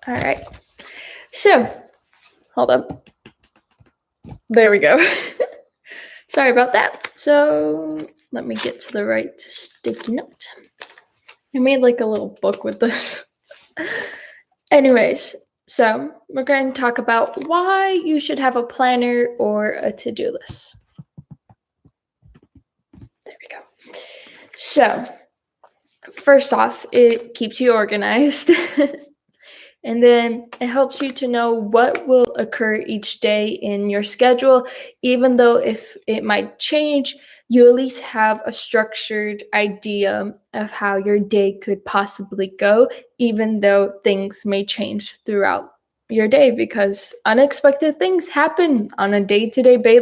All right. So, hold up. There we go. Sorry about that. So, let me get to the right sticky note. I made like a little book with this. Anyways, so we're going to talk about why you should have a planner or a to-do list. There we go. So, first off, it keeps you organized. And then it helps you to know what will occur each day in your schedule, even though if it might change, you at least have a structured idea of how your day could possibly go, even though things may change throughout your day because unexpected things happen on a day-to-day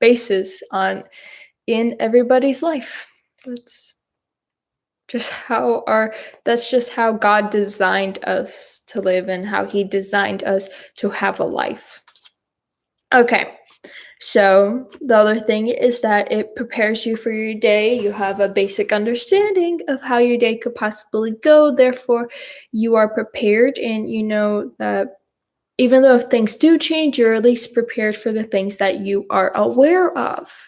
basis in everybody's life. That's just how God designed us to live and how he designed us to have a life. Okay. So the other thing is that it prepares you for your day. You have a basic understanding of how your day could possibly go. Therefore, you are prepared and you know that even though things do change, you're at least prepared for the things that you are aware of.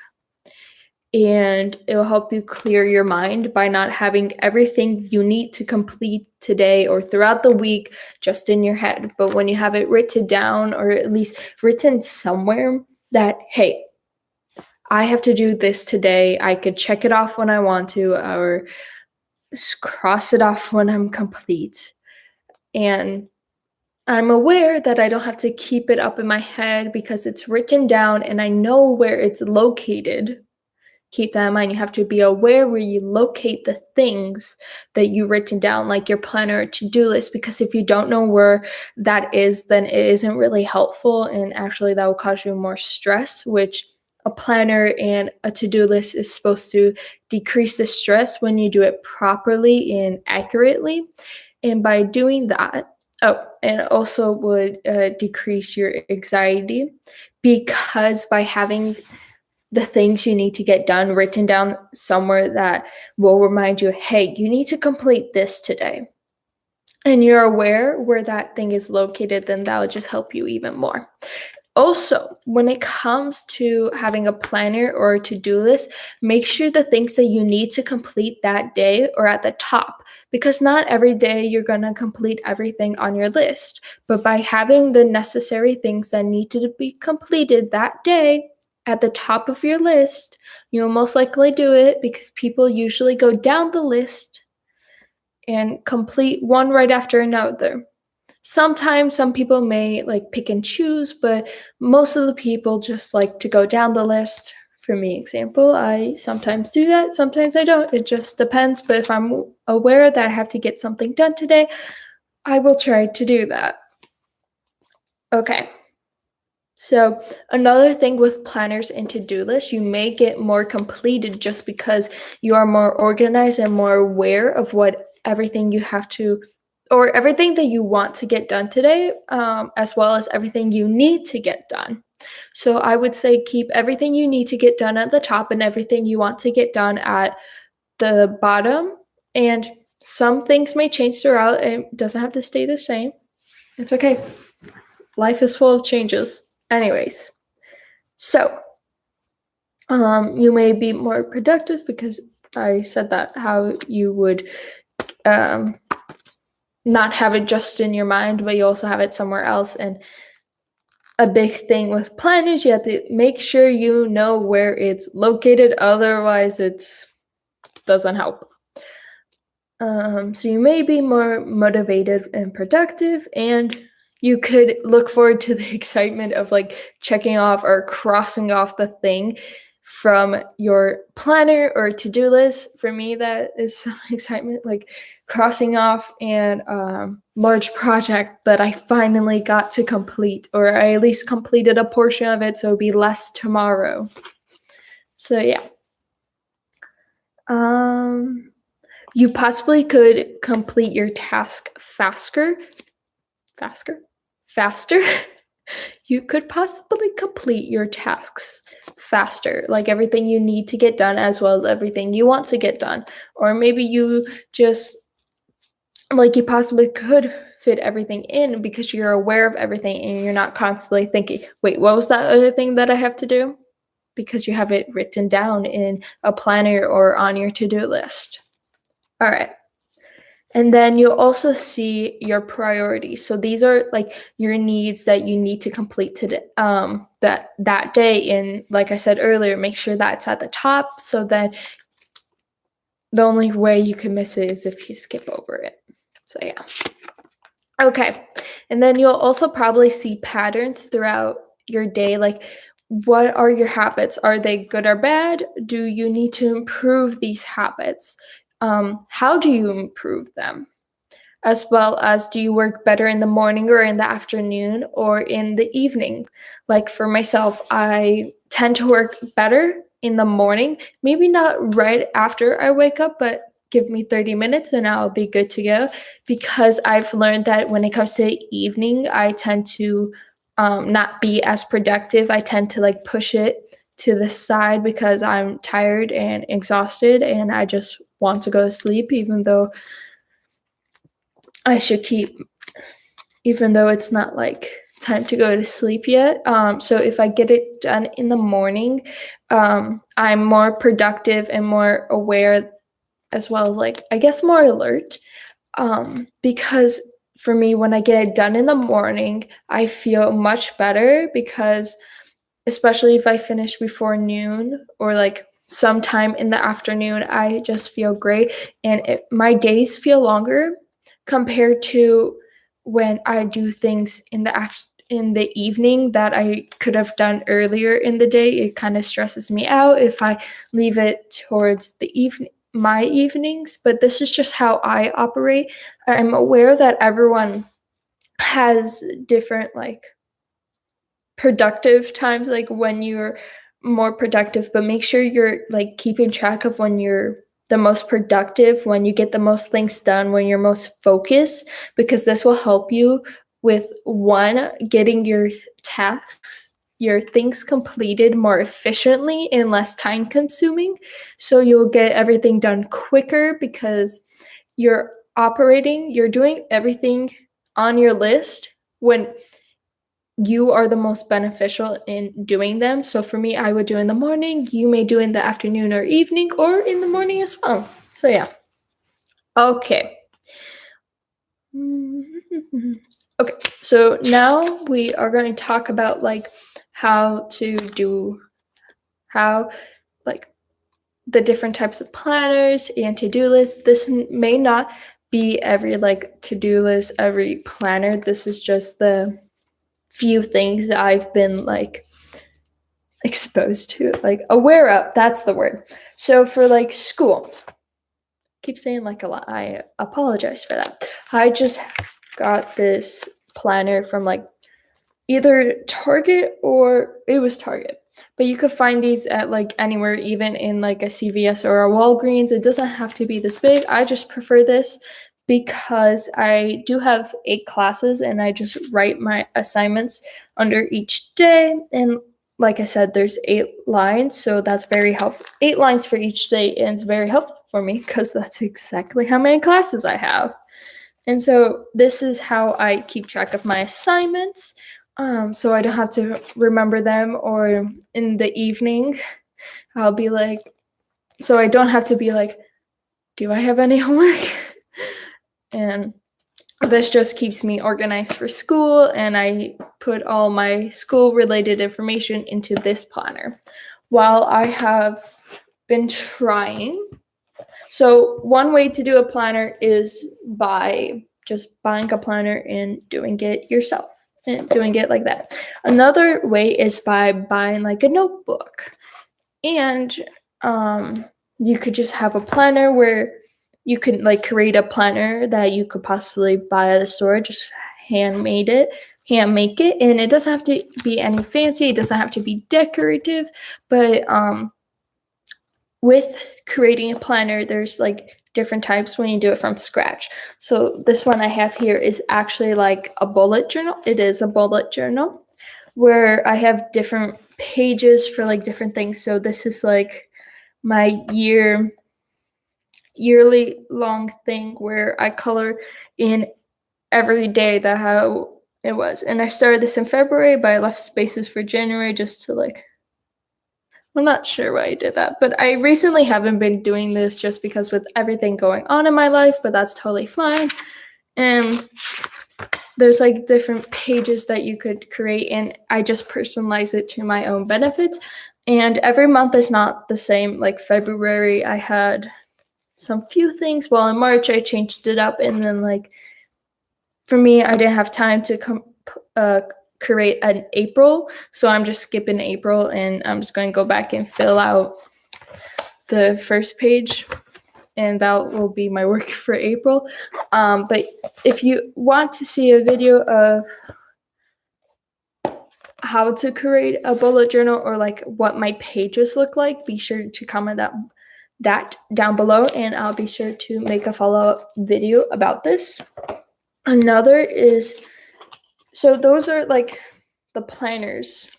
And it will help you clear your mind by not having everything you need to complete today or throughout the week just in your head. But when you have it written down or at least written somewhere that, hey, I have to do this today, I could check it off when I want to or cross it off when I'm complete. And I'm aware that I don't have to keep it up in my head because it's written down and I know where it's located. Keep that in mind. You have to be aware where you locate the things that you've written down, like your planner or to-do list, because if you don't know where that is, then it isn't really helpful. And actually, that will cause you more stress, which a planner and a to-do list is supposed to decrease the stress when you do it properly and accurately. And by doing that, and it also would decrease your anxiety because by having the things you need to get done written down somewhere that will remind you, hey, you need to complete this today. And you're aware where that thing is located, then that will just help you even more. Also, when it comes to having a planner or a to-do list, make sure the things that you need to complete that day are at the top because not every day you're going to complete everything on your list. But by having the necessary things that need to be completed that day, at the top of your list, you'll most likely do it because people usually go down the list and complete one right after another. Sometimes some people may like pick and choose, but most of the people just like to go down the list. For me, example, I sometimes do that, sometimes I don't. It just depends. But if I'm aware that I have to get something done today, I will try to do that. Okay. So another thing with planners and to-do lists, you may get more completed just because you are more organized and more aware of what everything you have to, or everything that you want to get done today, as well as everything you need to get done. So I would say keep everything you need to get done at the top and everything you want to get done at the bottom. And some things may change throughout. It doesn't have to stay the same. It's okay. Life is full of changes. Anyways, so you may be more productive because I said that how you would not have it just in your mind, but you also have it somewhere else. And a big thing with planners, you have to make sure you know where it's located. Otherwise, it doesn't help. So you may be more motivated and productive, and you could look forward to the excitement of like checking off or crossing off the thing from your planner or to-do list. For me, that is some excitement, like crossing off and large project that I finally got to complete, or I at least completed a portion of it, so it'll be less tomorrow. So yeah. You possibly could complete your task faster. You could possibly complete your tasks faster, like everything you need to get done as well as everything you want to get done. Or maybe you just like you possibly could fit everything in because you're aware of everything and you're not constantly thinking, wait, what was that other thing that I have to do? Because you have it written down in a planner or on your to-do list. All right. And then you'll also see your priorities. So these are like your needs that you need to complete today, that day. And like I said earlier, make sure that's at the top. So then the only way you can miss it is if you skip over it. So yeah. Okay. And then you'll also probably see patterns throughout your day. Like, what are your habits? Are they good or bad? Do you need to improve these habits? How do you improve them? As well as, do you work better in the morning or in the afternoon or in the evening? Like for myself, I tend to work better in the morning, maybe not right after I wake up, but give me 30 minutes and I'll be good to go, because I've learned that when it comes to evening, I tend to not be as productive. I tend to like push it to the side because I'm tired and exhausted and I just want to go to sleep, even though I should keep, even though it's not like time to go to sleep yet. So if I get it done in the morning, I'm more productive and more aware, as well as like, I guess, more alert. Because for me, when I get it done in the morning, I feel much better, because especially if I finish before noon or like sometime in the afternoon, I just feel great. And my days feel longer compared to when I do things in the evening that I could have done earlier in the day. It kind of stresses me out if I leave it towards the evening, my evenings. But this is just how I operate. I'm aware that everyone has different like productive times, like when you're more productive, but make sure you're like keeping track of when you're the most productive, when you get the most things done, when you're most focused, because this will help you with one, getting your tasks, your things completed more efficiently and less time consuming. So you'll get everything done quicker because you're doing everything on your list when you are the most beneficial in doing them. So for me, I would do in the morning. You may do in the afternoon or evening, or in the morning as well. So yeah. Okay. Okay. So now we are going to talk about like how like the different types of planners and to-do lists. This may not be every like to-do list, every planner. This is just the few things that I've been like exposed to, like aware of. That's the word. So for like school, keep saying like a lot. I apologize for that. I just got this planner from like either Target, or it was Target. But you could find these at like anywhere, even in like a CVS or a Walgreens. It doesn't have to be this big. I just prefer this because I do have 8 classes and I just write my assignments under each day. And like I said, there's 8 lines, so that's very helpful. 8 lines for each day, and it's very helpful for me because that's exactly how many classes I have. And so this is how I keep track of my assignments, so I don't have to remember them, or in the evening, I'll be like, so I don't have to be like, do I have any homework? And this just keeps me organized for school, and I put all my school-related information into this planner. While I have been trying, so one way to do a planner is by just buying a planner and doing it yourself, and doing it like that. Another way is by buying like a notebook, and you could just have a planner where you can like create a planner that you could possibly buy at the store, just hand make it, and it doesn't have to be any fancy, it doesn't have to be decorative, but with creating a planner, there's like different types when you do it from scratch. So this one I have here is actually like a bullet journal. It is a bullet journal where I have different pages for like different things. So this is like my yearly long thing where I color in every day that how it was. And I started this in February, but I left spaces for January just to like, I'm not sure why I did that, but I recently haven't been doing this just because with everything going on in my life, but that's totally fine. And there's like different pages that you could create, and I just personalize it to my own benefits. And every month is not the same. Like February, I had some few things, while in March, I changed it up. And then, like, for me, I didn't have time to create an April, so I'm just skipping April, and I'm just going to go back and fill out the first page, and that will be my work for April. But if you want to see a video of how to create a bullet journal or like what my pages look like, be sure to comment that down below, and I'll be sure to make a follow-up video about this. Another is, so those are like the planners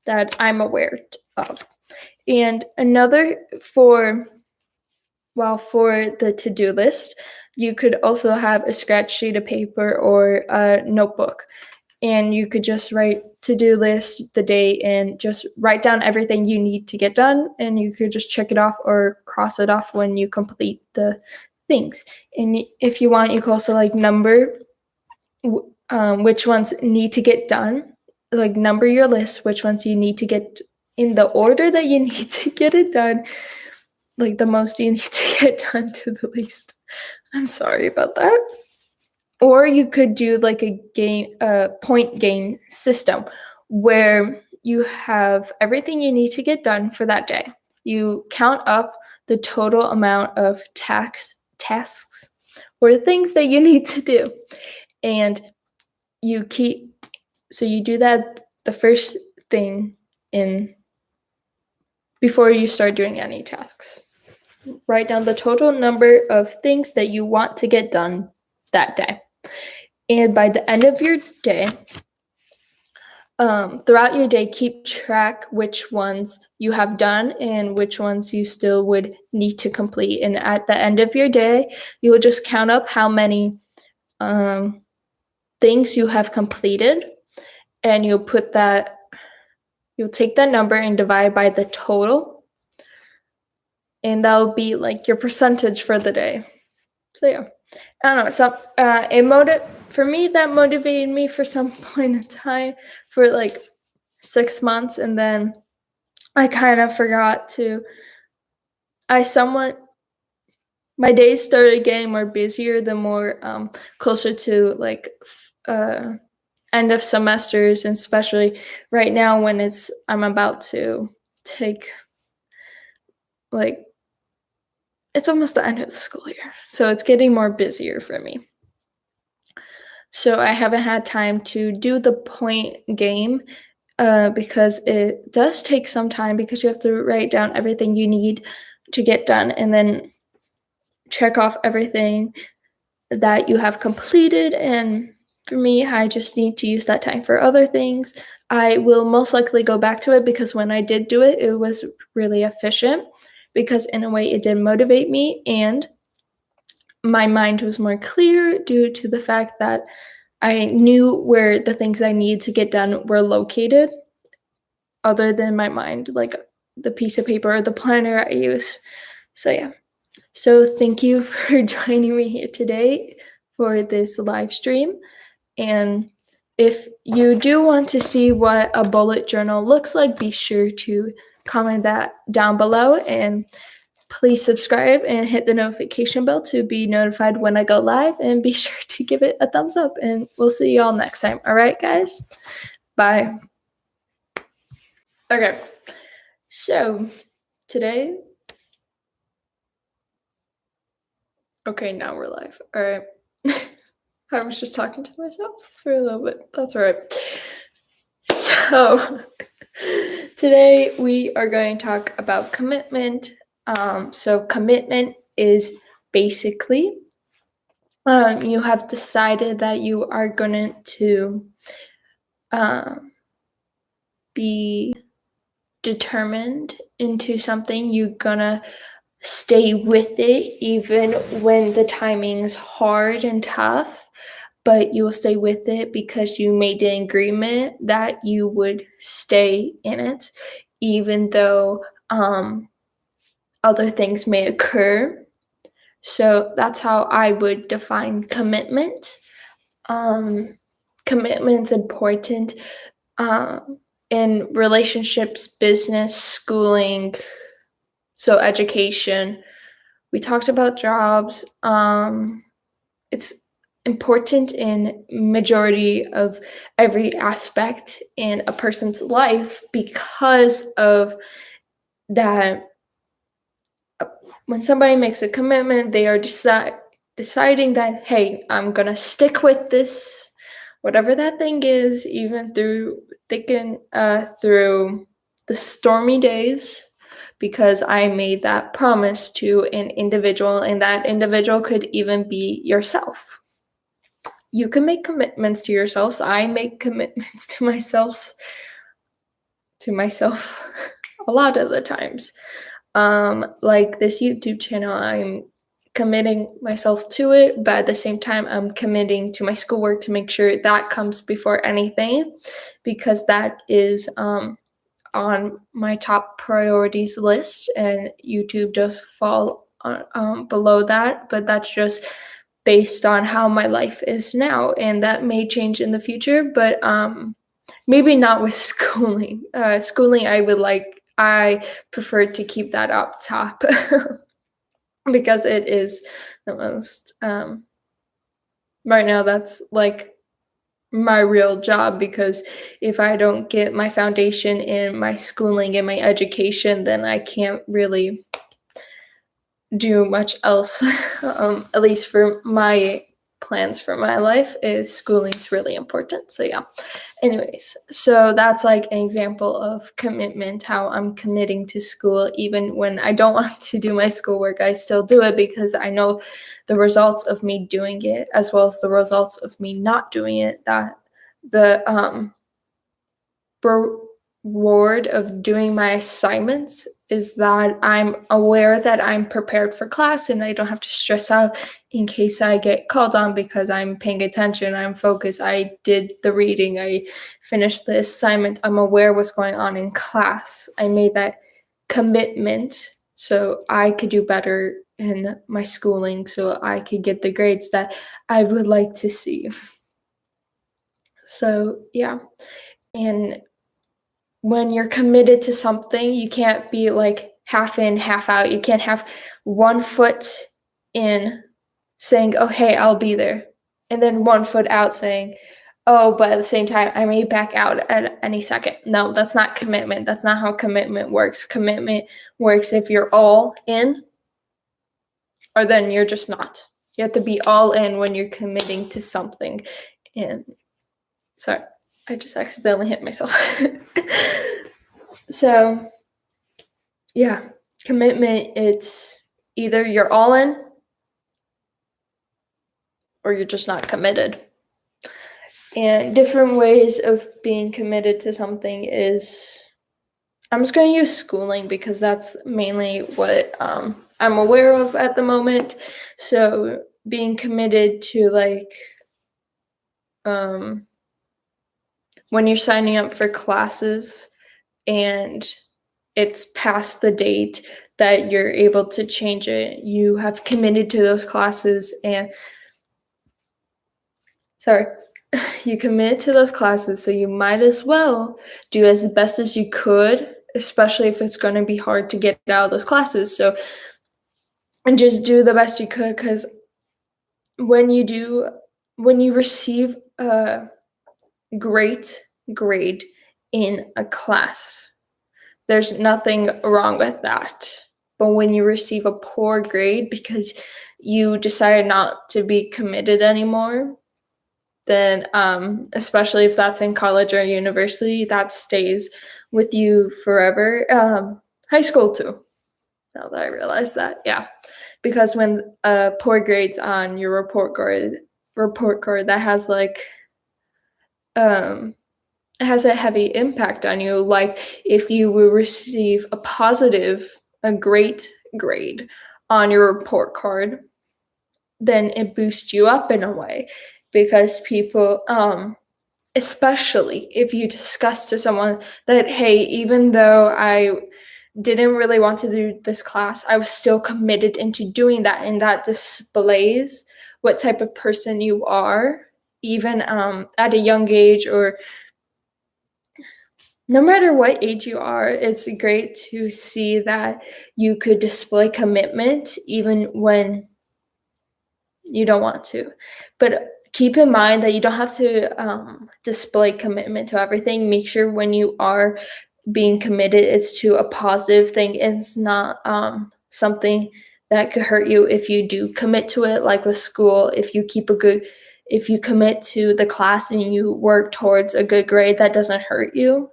that I'm aware of. And another for the to-do list, you could also have a scratch sheet of paper or a notebook. And you could just write to-do list the day and just write down everything you need to get done. And you could just check it off or cross it off when you complete the things. And if you want, you can also like number which ones need to get done. Like number your list, which ones you need to get in the order that you need to get it done. Like the most you need to get done to the least. I'm sorry about that. Or you could do like a point game system where you have everything you need to get done for that day. You count up the total amount of tasks or things that you need to do. And you do that the first thing before you start doing any tasks. Write down the total number of things that you want to get done that day. And by the end of your day, throughout your day, keep track which ones you have done and which ones you still would need to complete. And at the end of your day, you will just count up how many things you have completed, and you'll take that number and divide by the total, and that'll be like your percentage for the day. So yeah, I don't know. So for me, that motivated me for some point in time for like 6 months, and then I kind of forgot to. My days started getting more busier the more closer to like end of semesters, and especially right now when I'm about to take, like, it's almost the end of the school year, so it's getting more busier for me. So I haven't had time to do the point game because it does take some time, because you have to write down everything you need to get done and then check off everything that you have completed. And for me, I just need to use that time for other things. I will most likely go back to it, because when I did do it, it was really efficient, because in a way it did motivate me, and my mind was more clear due to the fact that I knew where the things I need to get done were located, other than my mind, like the piece of paper or the planner I use. So yeah. So thank you for joining me here today for this live stream. And if you do want to see what a bullet journal looks like, be sure to comment that down below, and please subscribe and hit the notification bell to be notified when I go live, and be sure to give it a thumbs up, and we'll see you all next time. All right, guys? Bye. Okay, so today, okay, now we're live. All right. I was just talking to myself for a little bit. That's all right. So today we are going to talk about commitment. So commitment is basically you have decided that you are going to be determined into something. You're gonna stay with it even when the timing's hard and tough, but you'll stay with it because you made an agreement that you would stay in it, even though other things may occur. So that's how I would define commitment. Commitment's important in relationships, business, schooling, so education. We talked about jobs. It's important in majority of every aspect in a person's life because of that. When somebody makes a commitment, they are deciding that, hey, I'm gonna stick with this, whatever that thing is, even through through the stormy days, because I made that promise to an individual, and that individual could even be yourself. You can make commitments to yourselves. I make commitments to myself a lot of the times. Like this YouTube channel, I'm committing myself to it, but at the same time, I'm committing to my schoolwork to make sure that comes before anything, because that is on my top priorities list, and YouTube does fall below that, but that's just based on how my life is now, and that may change in the future, but maybe not with schooling. Schooling, I prefer to keep that up top because it is the most, right now, that's like my real job, because if I don't get my foundation in my schooling and my education, then I can't really do much else. At least for my plans for my life, is schooling's really important. So yeah. Anyways, so that's like an example of commitment, how I'm committing to school even when I don't want to do my schoolwork. I still do it because I know the results of me doing it, as well as the results of me not doing it, that the reward of doing my assignments is that I'm aware that I'm prepared for class and I don't have to stress out in case I get called on, because I'm paying attention, I'm focused, I did the reading, I finished the assignment, I'm aware what's going on in class. I made that commitment so I could do better in my schooling, so I could get the grades that I would like to see. So yeah. And when you're committed to something, you can't be like half in, half out. You can't have one foot in saying, oh, hey, I'll be there, and then one foot out saying, oh, but at the same time, I may back out at any second. No, that's not commitment. That's not how commitment works. Commitment works if you're all in, or then you're just not. You have to be all in when you're committing to something. And sorry, I just accidentally hit myself. So, yeah, commitment, it's either you're all in or you're just not committed. And different ways of being committed to something is, I'm just going to use schooling because that's mainly what I'm aware of at the moment. So, being committed to like, when you're signing up for classes and it's past the date that you're able to change it, you have committed to those classes, and you commit to those classes, so you might as well do as best as you could, especially if it's going to be hard to get out of those classes. So, and just do the best you could, because when you receive a great grade in a class, there's nothing wrong with that. But when you receive a poor grade because you decided not to be committed anymore, then especially if that's in college or university, that stays with you forever. High school too, now that I realize that. Yeah, because when poor grades on your report card, that has like it has a heavy impact on you. Like if you will receive a great grade on your report card, then it boosts you up in a way, because people, especially if you discuss to someone that, hey, even though I didn't really want to do this class, I was still committed into doing that, and that displays what type of person you are, even at a young age, or no matter what age you are. It's great to see that you could display commitment even when you don't want to. But keep in mind that you don't have to display commitment to everything. Make sure when you are being committed, it's to a positive thing. It's not something that could hurt you if you do commit to it, like with school. If you commit to the class and you work towards a good grade, that doesn't hurt you.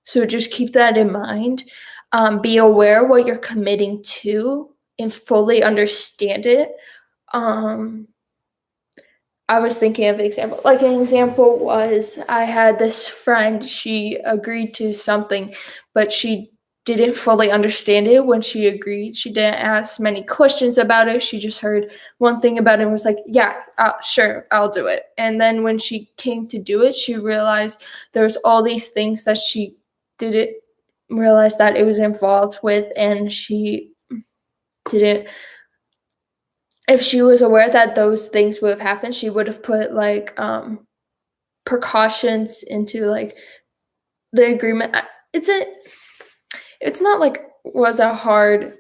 So just keep that in mind. Be aware what you're committing to and fully understand it. I was thinking of an example. Like, an example was, I had this friend, she agreed to something, but she didn't fully understand it when she agreed. She didn't ask many questions about it. She just heard one thing about it and was like, yeah, sure, I'll do it. And then when she came to do it, she realized there's all these things that she didn't realize that it was involved with, and she didn't. If she was aware that those things would have happened, she would have put like precautions into like the agreement. It's not like was a hard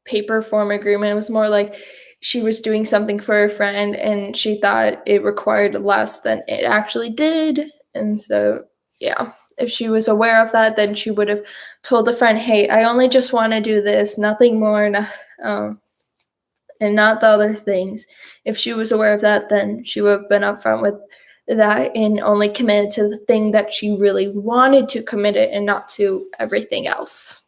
paper form agreement. It was more like she was doing something for her friend and she thought it required less than it actually did. And so, yeah, if she was aware of that, then she would have told the friend, hey, I only just want to do this, nothing more, and not the other things. If she was aware of that, then she would have been upfront with that and only committed to the thing that she really wanted to commit it, and not to everything else.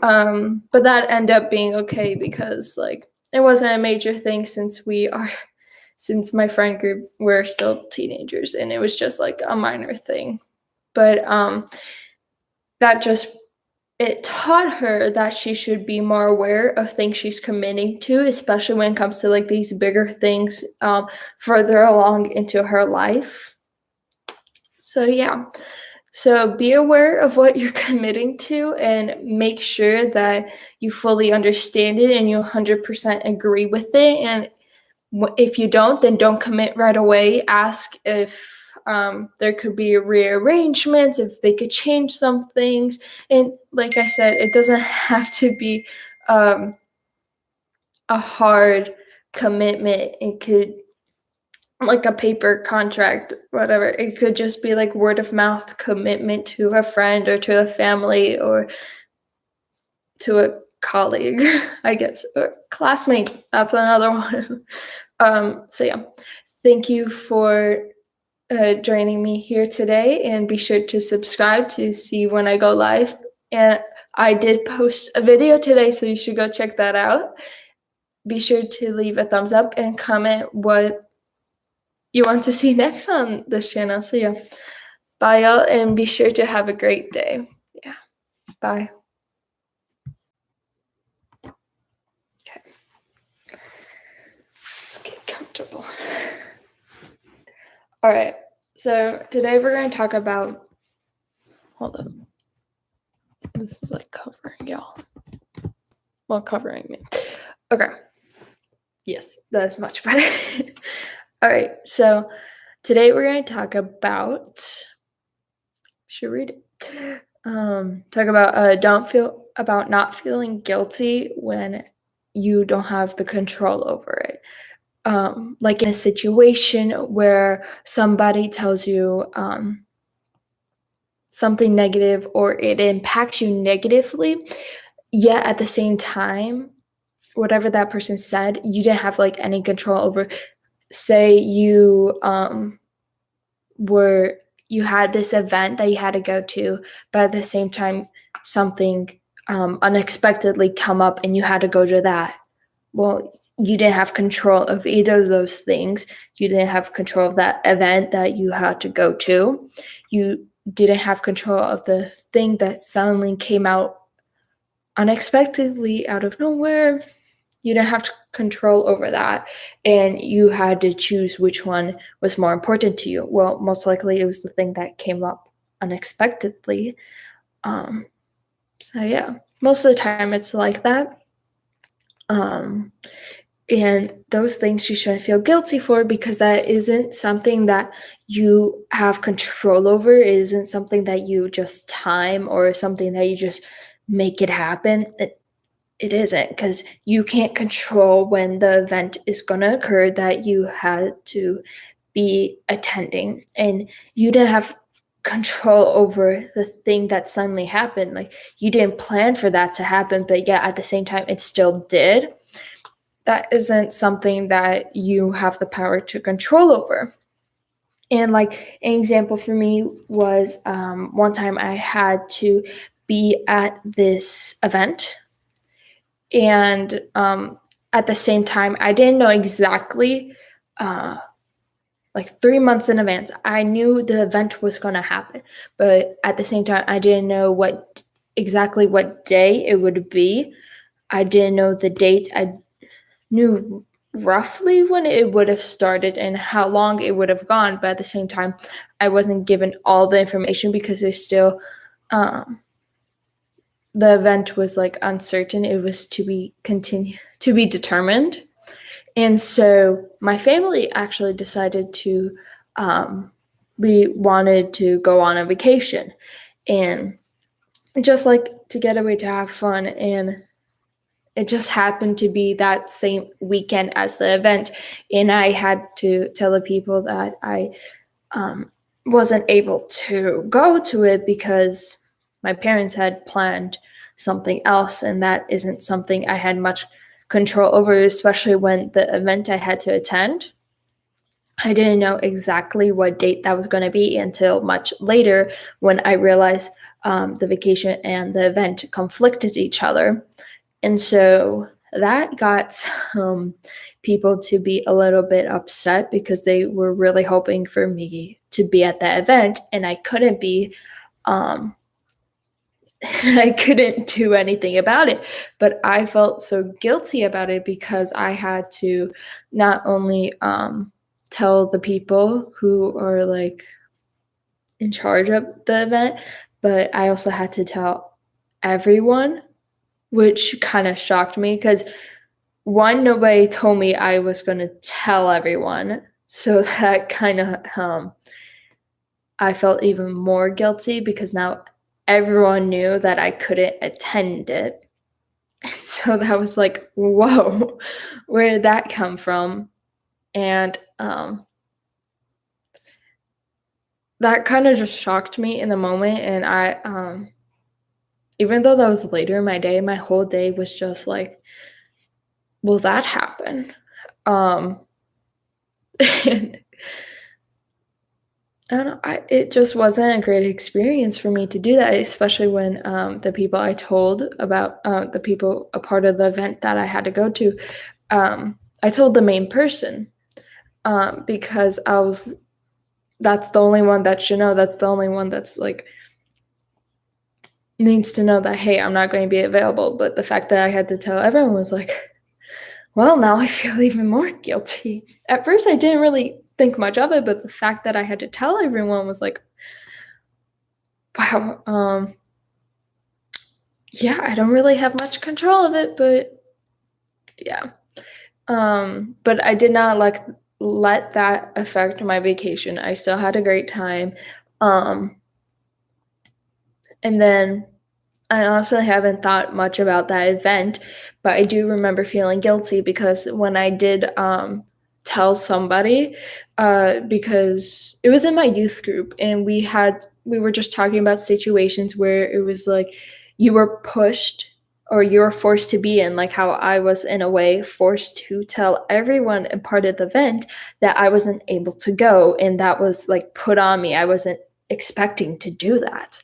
But that ended up being okay, because like it wasn't a major thing, since my friend group, we're still teenagers, and it was just like a minor thing. But that just, it taught her that she should be more aware of things she's committing to, especially when it comes to like these bigger things further along into her life. So yeah, so be aware of what you're committing to, and make sure that you fully understand it and you 100% agree with it. And if you don't, then don't commit right away. Ask if there could be rearrangements, if they could change some things. And like I said, it doesn't have to be a hard commitment. It could, like a paper contract, whatever. It could just be like word of mouth commitment to a friend or to a family or to a colleague, I guess, or classmate. That's another one. So yeah, thank you for joining me here today, and be sure to subscribe to see when I go live. And I did post a video today, so you should go check that out. Be sure to leave a thumbs up and comment what you want to see next on this channel. So yeah, bye y'all, and be sure to have a great day. Yeah, bye. Okay, let's get comfortable. All right, so today we're going to talk about, hold up, this is like covering y'all, well, covering me. Okay, yes, that's much better. All right, so today we're going to talk about, should read it. Talk about not feeling guilty when you don't have the control over it. Like in a situation where somebody tells you something negative, or it impacts you negatively, yet at the same time, whatever that person said, you didn't have like any control over. Say you you had this event that you had to go to, but at the same time something unexpectedly come up and you had to go to that. Well, you didn't have control of either of those things. You didn't have control of that event that you had to go to. You didn't have control of the thing that suddenly came out unexpectedly out of nowhere. You didn't have control over that, and you had to choose which one was more important to you. Well, most likely it was the thing that came up unexpectedly. Um, so yeah, most of the time it's like that. Um, and those things you shouldn't feel guilty for, because that isn't something that you have control over. It isn't something that you just time or something that you just make it happen. It isn't, because you can't control when the event is going to occur that you had to be attending, and you didn't have control over the thing that suddenly happened. Like, you didn't plan for that to happen, but yeah, at the same time it still did. That isn't something that you have the power to control over. And like, an example for me was, one time I had to be at this event, and at the same time I didn't know exactly, like 3 months in advance I knew the event was going to happen, but at the same time I didn't know exactly what day it would be. I didn't know the date. I knew roughly when it would have started and how long it would have gone, but at the same time I wasn't given all the information, because it's still, the event was like uncertain. It was to be determined. And so my family actually decided to, we wanted to go on a vacation, and just like to get away to have fun. And it just happened to be that same weekend as the event. And I had to tell the people that I, wasn't able to go to it because my parents had planned something else, and that isn't something I had much control over, especially when the event I had to attend, I didn't know exactly what date that was going to be until much later, when I realized, the vacation and the event conflicted each other. And so that got some people to be a little bit upset, because they were really hoping for me to be at that event and I couldn't be. Um, I couldn't do anything about it, but I felt so guilty about it, because I had to not only, tell the people who are like in charge of the event, but I also had to tell everyone, which kind of shocked me, because one, nobody told me I was going to tell everyone. So that kind of, I felt even more guilty, because now everyone knew that I couldn't attend it. So that was like, whoa, where did that come from? And that kind of just shocked me in the moment. And I, even though that was later in my day, my whole day was just like, will that happen? And I don't know, it just wasn't a great experience for me to do that, especially when, the people I told about, the people a part of the event that I had to go to, I told the main person, because that's the only one that should know. That's the only one that's like needs to know that, hey, I'm not going to be available. But the fact that I had to tell everyone was like, well, now I feel even more guilty. At first, I didn't really think much of it, but the fact that I had to tell everyone was like, wow, yeah, I don't really have much control of it, but yeah. But I did not like let that affect my vacation. I still had a great time. Um, and then I honestly haven't thought much about that event, but I do remember feeling guilty, because when I did, tell somebody, because it was in my youth group, and we were just talking about situations where it was like you were pushed or you were forced to be in, like how I was in a way forced to tell everyone in part of the event that I wasn't able to go, and that was like put on me. I wasn't expecting to do that.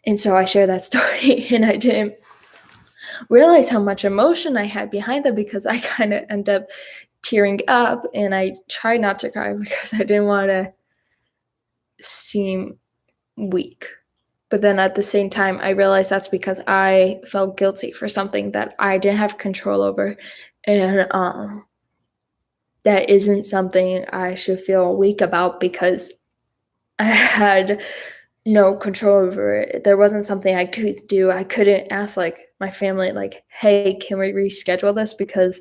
And so I shared that story, and I didn't realize how much emotion I had behind that, because I kind of end up tearing up, and I tried not to cry because I didn't want to seem weak. But then at the same time, I realized that's because I felt guilty for something that I didn't have control over. And that isn't something I should feel weak about because I had no control over it. There wasn't something I could do. I couldn't ask like my family, like, hey, can we reschedule this? Because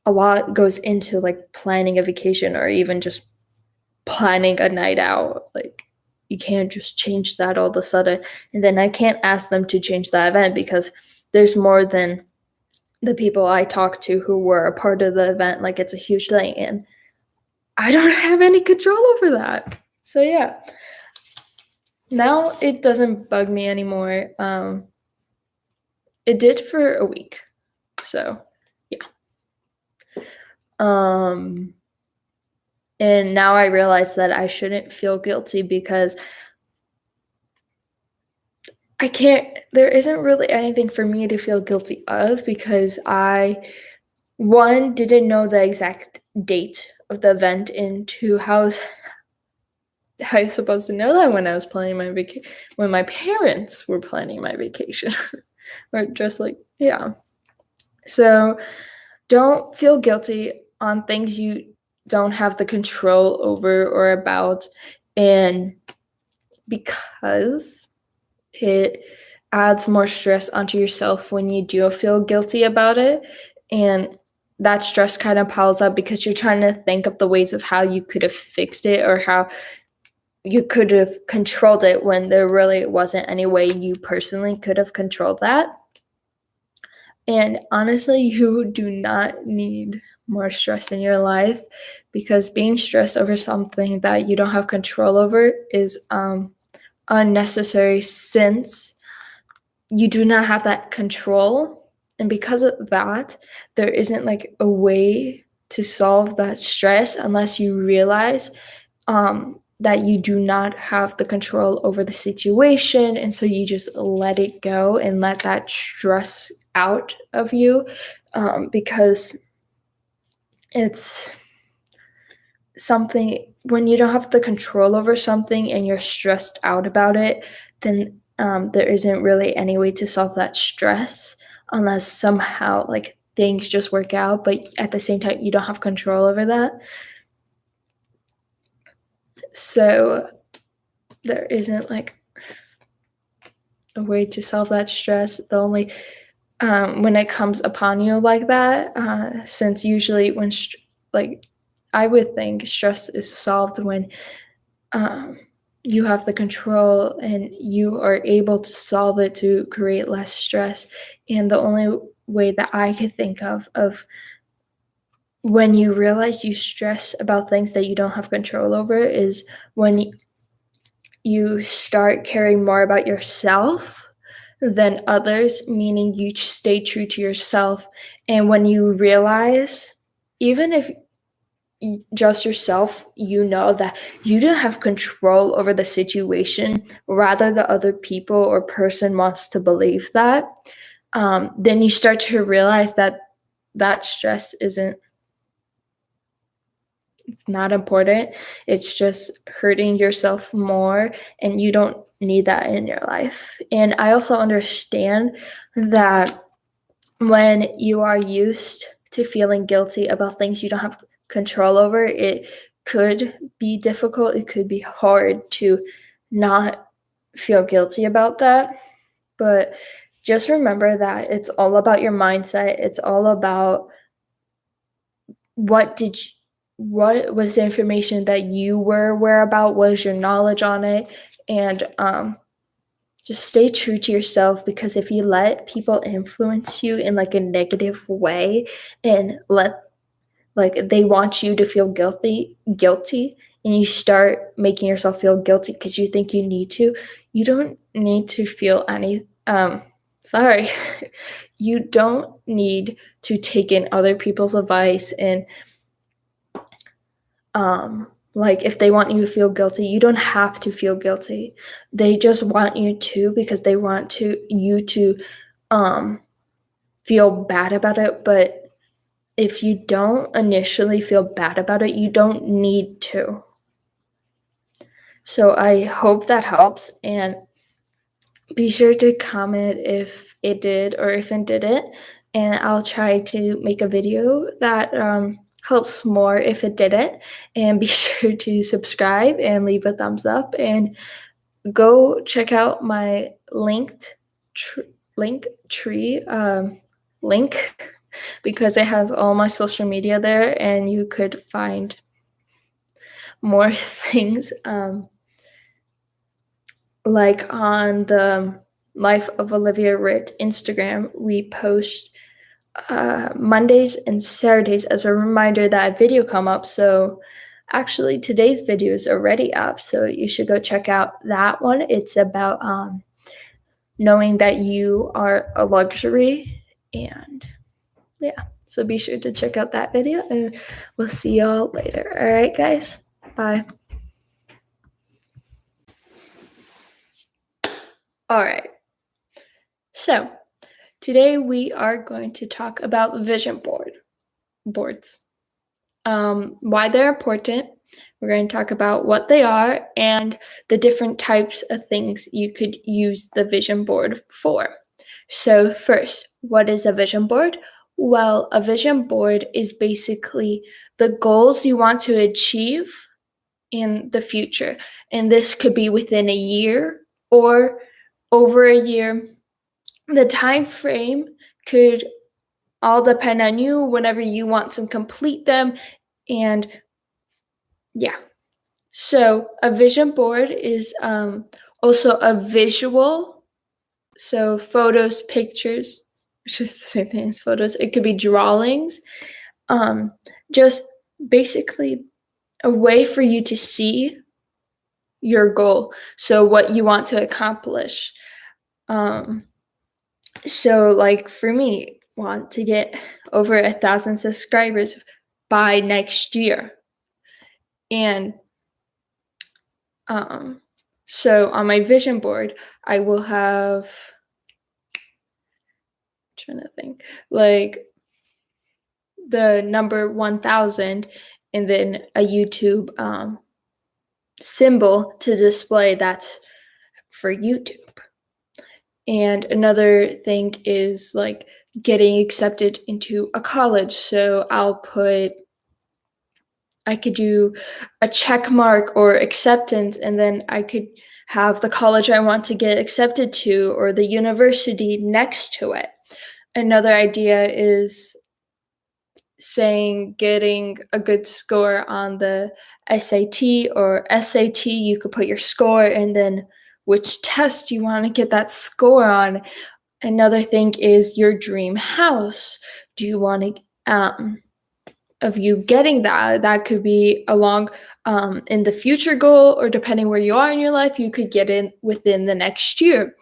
a lot goes into like planning a vacation or even just planning a night out. Like, you can't just change that all of a sudden. And then I can't ask them to change that event because there's more than the people I talked to who were a part of the event. Like, it's a huge thing. And I don't have any control over that. So, yeah. Now it doesn't bug me anymore. It did for a week. So, yeah. And now I realize that I shouldn't feel guilty because there isn't really anything for me to feel guilty of because one, didn't know the exact date of the event, and two, how was I supposed to know that when I was planning my vacation, when my parents were planning my vacation? Or just like, yeah. So don't feel guilty on things you don't have the control over or about, and because it adds more stress onto yourself when you do feel guilty about it, and that stress kind of piles up because you're trying to think of the ways of how you could have fixed it or how you could have controlled it when there really wasn't any way you personally could have controlled that. And honestly, you do not need more stress in your life because being stressed over something that you don't have control over is unnecessary, since you do not have that control. And because of that, there isn't like a way to solve that stress unless you realize that you do not have the control over the situation. And so you just let it go and let that stress out of you, because it's something, when you don't have the control over something and you're stressed out about it, then there isn't really any way to solve that stress unless somehow like things just work out, but at the same time you don't have control over that. So there isn't like a way to solve that stress. The only when it comes upon you like that, since usually when like I would think stress is solved when you have the control and you are able to solve it to create less stress. And the only way that I could think of when you realize you stress about things that you don't have control over is when you start caring more about yourself than others, meaning you stay true to yourself. And when you realize, even if just yourself, you know that you don't have control over the situation, rather the other people or person wants to believe that, then you start to realize that that stress it's not important. It's just hurting yourself more, and you don't need that in your life. And I also understand that when you are used to feeling guilty about things you don't have control over, it could be difficult. It could be hard to not feel guilty about that. But just remember that it's all about your mindset. It's all about what was the information that you were aware about, what is your knowledge on it, and just stay true to yourself, because if you let people influence you in like a negative way and they want you to feel guilty, and you start making yourself feel guilty because you think you need to, you don't need to feel any sorry you don't need to take in other people's advice. And like if they want you to feel guilty, you don't have to feel guilty. They just want you to, because they want you to feel bad about it. But if you don't initially feel bad about it, you don't need to. So I hope that helps. And be sure to comment if it did or if it didn't, and I'll try to make a video that helps more if it didn't. And be sure to subscribe and leave a thumbs up, and go check out my link tree link, because it has all my social media there, and you could find more things, like on the Life of Olivia Ryt Instagram. We post Mondays and Saturdays as a reminder that a video come up. So actually today's video is already up, so you should go check out that one. It's about knowing that you are a luxury, and yeah, so be sure to check out that video, and we'll see y'all later. All right, guys, bye. All right, so today we are going to talk about vision boards, why they're important. We're going to talk about what they are and the different types of things you could use the vision board for. So first, what is a vision board? Well, a vision board is basically the goals you want to achieve in the future. And this could be within a year or over a year. The time frame could all depend on you whenever you want to complete them. And yeah. So a vision board is also a visual. So photos, pictures, which is the same thing as photos. It could be drawings. Just basically a way for you to see your goal. So what you want to accomplish. So like for me, want to get over 1,000 subscribers by next year. And so on my vision board, I will have, I'm trying to think, like the number 1,000 and then a YouTube symbol to display that's for YouTube. And another thing is like getting accepted into a college. So I could do a check mark or acceptance, and then I could have the college I want to get accepted to or the university next to it. Another idea is saying getting a good score on the SAT or SAT. You could put your score and then which test you want to get that score on. Another thing is your dream house. Do you want to of you getting that could be along in the future goal, or depending where you are in your life, you could get in within the next year,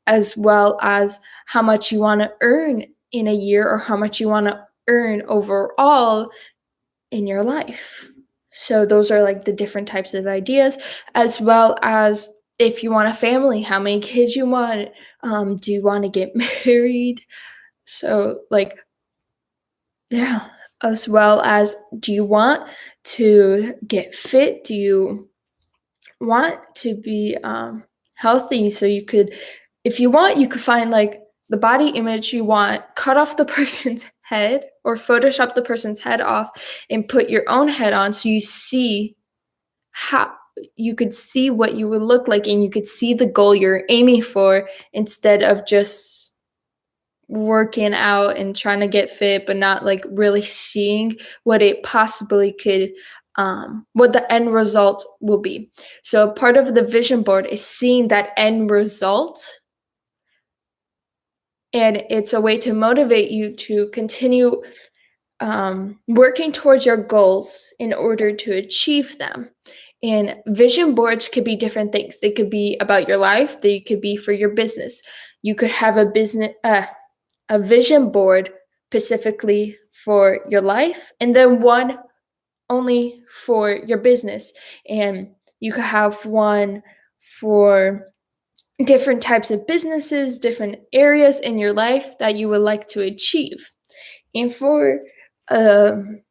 as well as how much you want to earn in a year or how much you want to earn overall in your life. So those are like the different types of ideas, as well as if you want a family, how many kids you want, do you want to get married? So like, yeah, as well as do you want to get fit? Do you want to be healthy? So you could, if you want, you could find like the body image you want, cut off the person's head or Photoshop the person's head off and put your own head on, so you see how you could see what you would look like, and you could see the goal you're aiming for, instead of just working out and trying to get fit but not like really seeing what it possibly could what the end result will be. So part of the vision board is seeing that end result, and it's a way to motivate you to continue working towards your goals in order to achieve them. And vision boards could be different things. They could be about your life. They could be for your business. You could have a vision board specifically for your life, and then one only for your business. And you could have one for different types of businesses, different areas in your life that you would like to achieve. And for a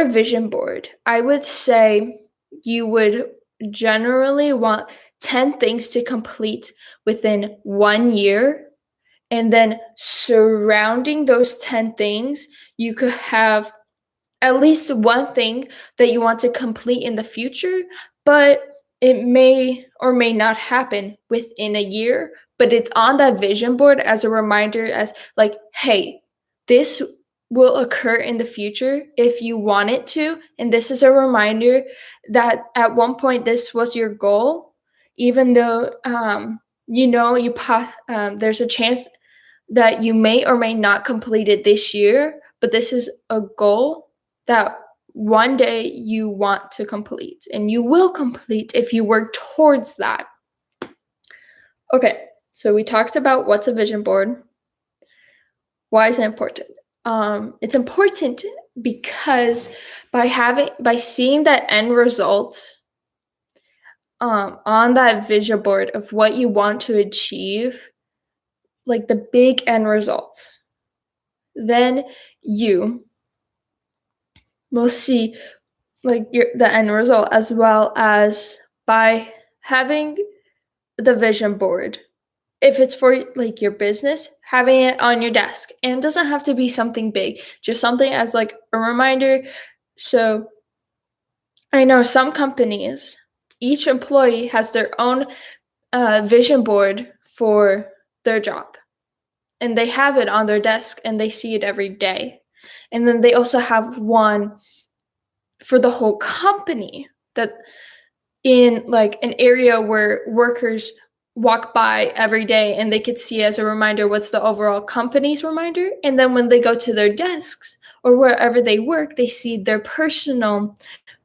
vision board, I would say you would generally want 10 things to complete within 1 year. And then surrounding those 10 things, you could have at least one thing that you want to complete in the future, but it may or may not happen within a year, but it's on that vision board as a reminder, as like, hey, this will occur in the future if you want it to. And this is a reminder that at one point this was your goal, even though there's a chance that you may or may not complete it this year, but this is a goal that one day you want to complete, and you will complete if you work towards that. Okay, so we talked about what's a vision board. Why is it important? It's important because by seeing that end result on that vision board of what you want to achieve, like the big end result, then you will see like the end result, as well as by having the vision board. If it's for like your business, having it on your desk, and it doesn't have to be something big, just something as like a reminder. So I know some companies, each employee has their own vision board for their job, and they have it on their desk and they see it every day. And then they also have one for the whole company, that in like an area where workers walk by every day and they could see as a reminder what's the overall company's reminder. And then when they go to their desks or wherever they work, they see their personal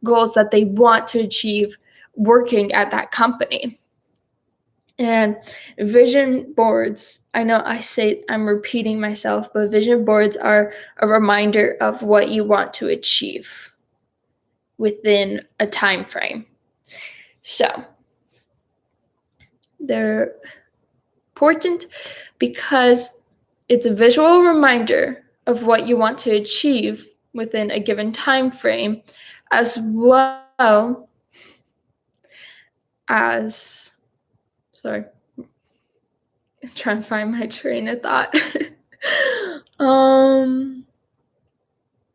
goals that they want to achieve working at that company. And vision boards, I know I'm repeating myself, but vision boards are a reminder of what you want to achieve within a time frame. So they're important because it's a visual reminder of what you want to achieve within a given time frame, as well as, sorry, I'm trying to find my train of thought.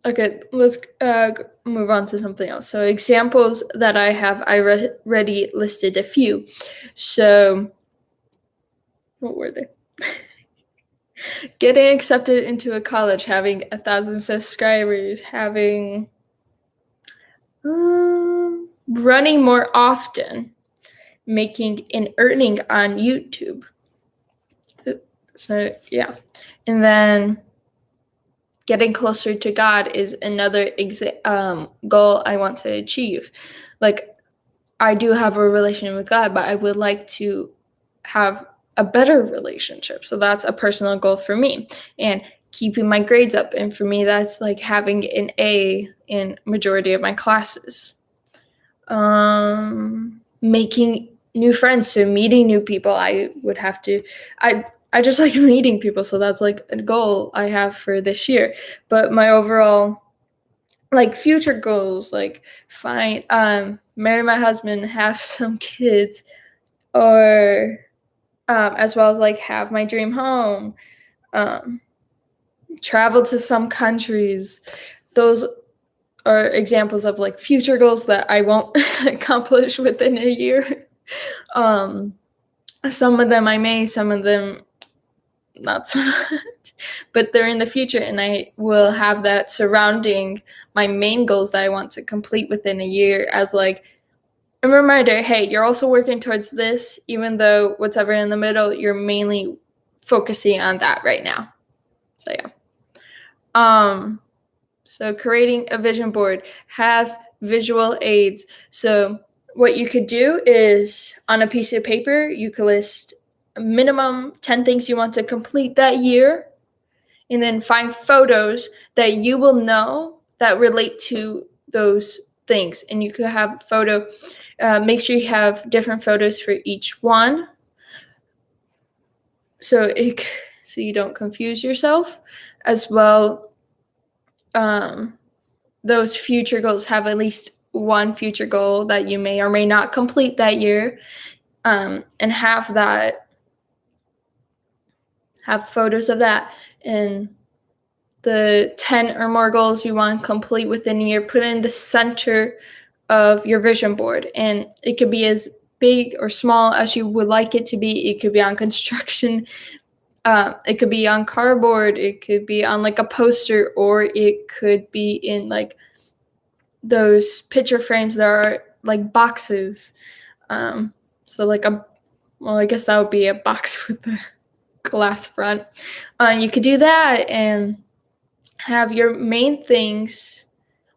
Okay, let's move on to something else. So examples that I have, I already listed a few. So what were they? Getting accepted into a college, having 1,000 subscribers, having running more often, making and earning on YouTube. So yeah, and then getting closer to God is another goal I want to achieve. Like, I do have a relationship with God, but I would like to have a better relationship. So that's a personal goal for me. And keeping my grades up. And for me, that's like having an A in majority of my classes. Making new friends. So meeting new people, I just like meeting people. So that's like a goal I have for this year. But my overall like future goals, like marry my husband, have some kids, or as well as like have my dream home, travel to some countries. Those are examples of like future goals that I won't accomplish within a year. Some of them I may, some of them not so much, but they're in the future, and I will have that surrounding my main goals that I want to complete within a year as like a reminder, hey, you're also working towards this, even though whatever in the middle, you're mainly focusing on that right now. So yeah. So creating a vision board, have visual aids. So what you could do is on a piece of paper, you could list a minimum 10 things you want to complete that year, and then find photos that you will know that relate to those things. And you could have make sure you have different photos for each one, so you don't confuse yourself. As well, those future goals, have at least one future goal that you may or may not complete that year. and have photos of that, and the 10 or more goals you want to complete within a year, put in the center of your vision board. And it could be as big or small as you would like it to be. It could be on construction, it could be on cardboard, it could be on like a poster, or it could be in like those picture frames that are like boxes. So like I guess that would be a box with the glass front. You could do that and have your main things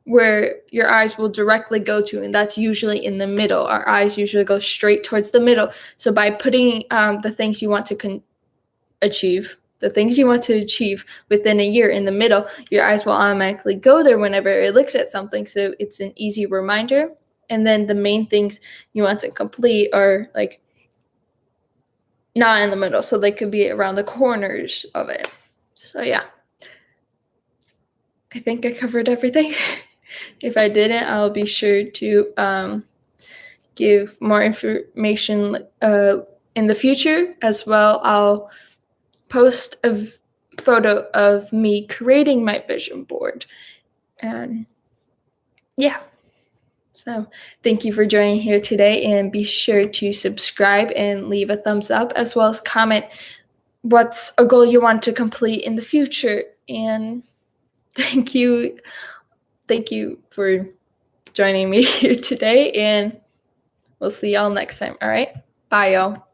where your eyes will directly go to, and that's usually in the middle. Our eyes usually go straight towards the middle. So by putting the things you want to achieve, within a year in the middle, your eyes will automatically go there whenever it looks at something. So it's an easy reminder. And then the main things you want to complete are like not in the middle, so they could be around the corners of it. So yeah, I think I covered everything. If I didn't, I'll be sure to give more information in the future as well. I'll post a photo of me creating my vision board. And yeah, so thank you for joining here today, and be sure to subscribe and leave a thumbs up, as well as comment what's a goal you want to complete in the future. And thank you for joining me here today, and we'll see y'all next time. All right, bye y'all.